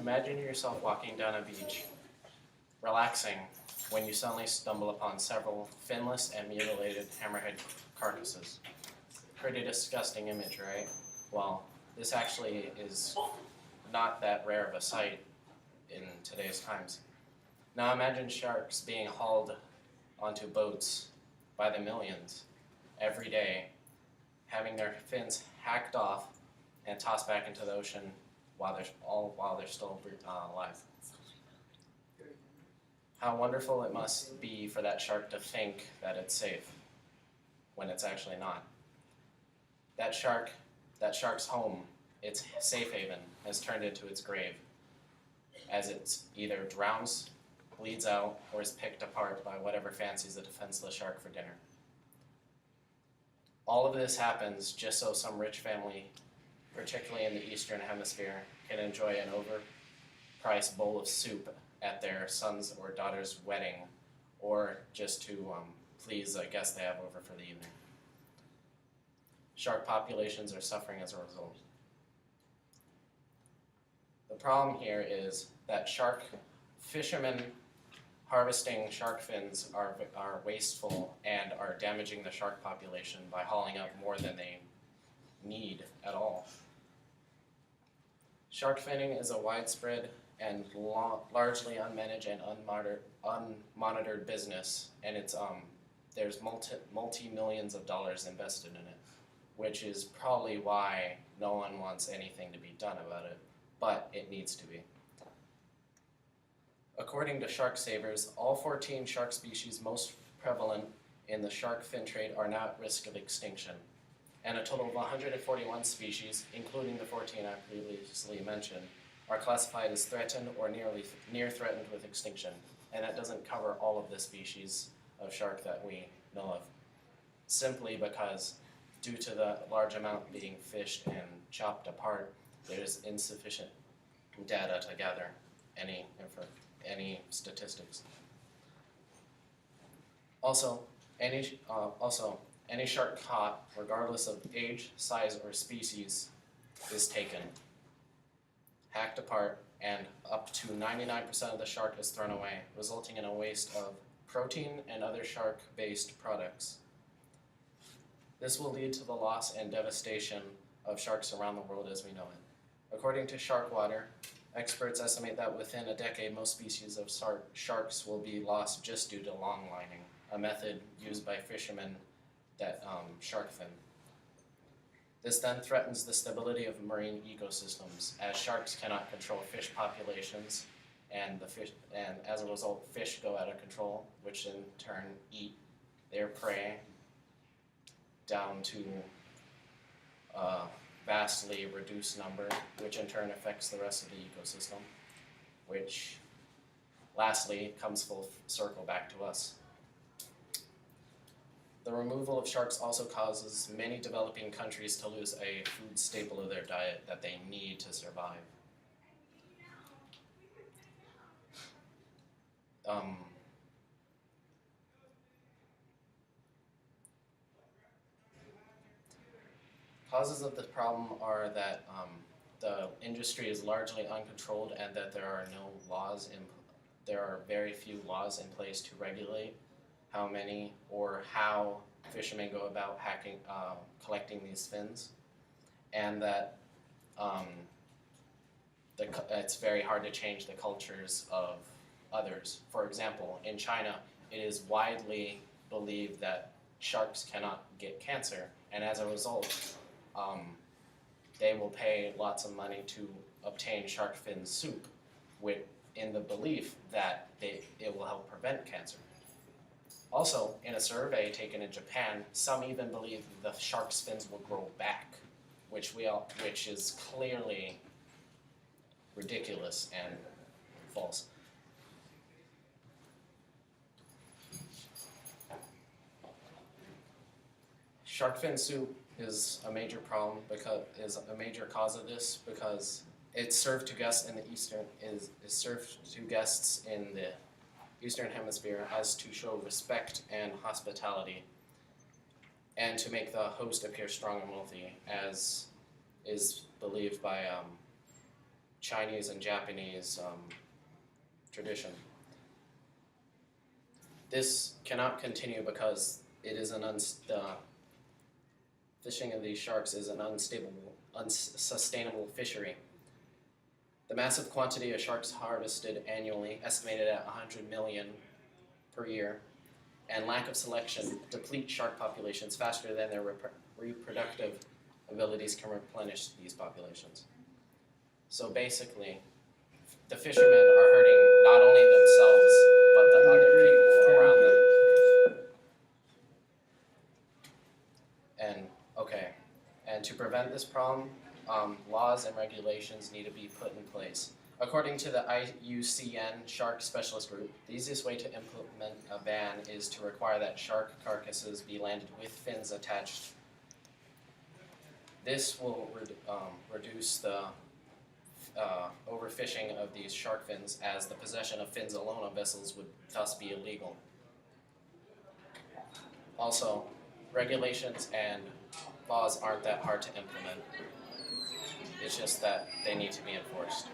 Imagine yourself walking down a beach, relaxing, when you suddenly stumble upon several finless and mutilated hammerhead carcasses. Pretty disgusting image, right? Well, this actually is not that rare of a sight in today's times. Now imagine sharks being hauled onto boats by the millions every day, having their fins hacked off and tossed back into the ocean while they're still alive. How wonderful it must be for that shark to think that it's safe when it's actually not. That shark's home, its safe haven, has turned into its grave, as it either drowns, bleeds out, or is picked apart by whatever fancies a defenseless shark for dinner. All of this happens just so some rich family, particularly in the Eastern Hemisphere, can enjoy an overpriced bowl of soup at their son's or daughter's wedding, or just to please a guest they have over for the evening. Shark populations are suffering as a result. The problem here is that fishermen harvesting shark fins are wasteful and are damaging the shark population by hauling up more than they need at all. Shark finning is a widespread and largely unmanaged and unmonitored business, and there's multi-millions of dollars invested in it, which is probably why no one wants anything to be done about it, but it needs to be. According to Shark Savers, all 14 shark species most prevalent in the shark fin trade are now at risk of extinction, and a total of 141 species, including the 14 I previously mentioned, are classified as threatened or near threatened with extinction, and that doesn't cover all of the species of shark that we know of, simply because due to the large amount being fished and chopped apart, there's insufficient data to gather any statistics. Also, any shark caught, regardless of age, size, or species, is taken, hacked apart, and up to 99% of the shark is thrown away, resulting in a waste of protein and other shark-based products. This will lead to the loss and devastation of sharks around the world as we know it. According to Sharkwater, experts estimate that within a decade, most species of sharks will be lost just due to longlining, a method used by fishermen that shark fin. This then threatens the stability of marine ecosystems, as sharks cannot control fish populations, and as a result, fish go out of control, which in turn eat their prey down to a vastly reduced number, which in turn affects the rest of the ecosystem, which lastly comes full circle back to us. The removal of sharks also causes many developing countries to lose a food staple of their diet that they need to survive. Causes of this problem are that the industry is largely uncontrolled and that there are very few laws in place to regulate how many or how fishermen go about collecting these fins, and that it's very hard to change the cultures of others. For example, in China, it is widely believed that sharks cannot get cancer, and as a result, they will pay lots of money to obtain shark fin soup, in the belief that it will help prevent cancer. Also, in a survey taken in Japan, some even believe the shark's fins will grow back, which is clearly ridiculous and false. Shark fin soup is a major problem is a major cause of this because it's served to guests in the is served to guests in the Eastern Hemisphere as to show respect and hospitality, and to make the host appear strong and wealthy, as is believed by Chinese and Japanese tradition. This cannot continue because it is the fishing of these sharks is an unsustainable fishery. The massive quantity of sharks harvested annually, estimated at 100 million per year, and lack of selection deplete shark populations faster than their reproductive abilities can replenish these populations. So basically, the fishermen are hurting not only themselves, but the other people around them. And to prevent this problem, laws and regulations need to be put in place. According to the IUCN Shark Specialist Group, the easiest way to implement a ban is to require that shark carcasses be landed with fins attached. This will reduce the overfishing of these shark fins, as the possession of fins alone on vessels would thus be illegal. Also, regulations and laws aren't that hard to implement. It's just that they need to be enforced.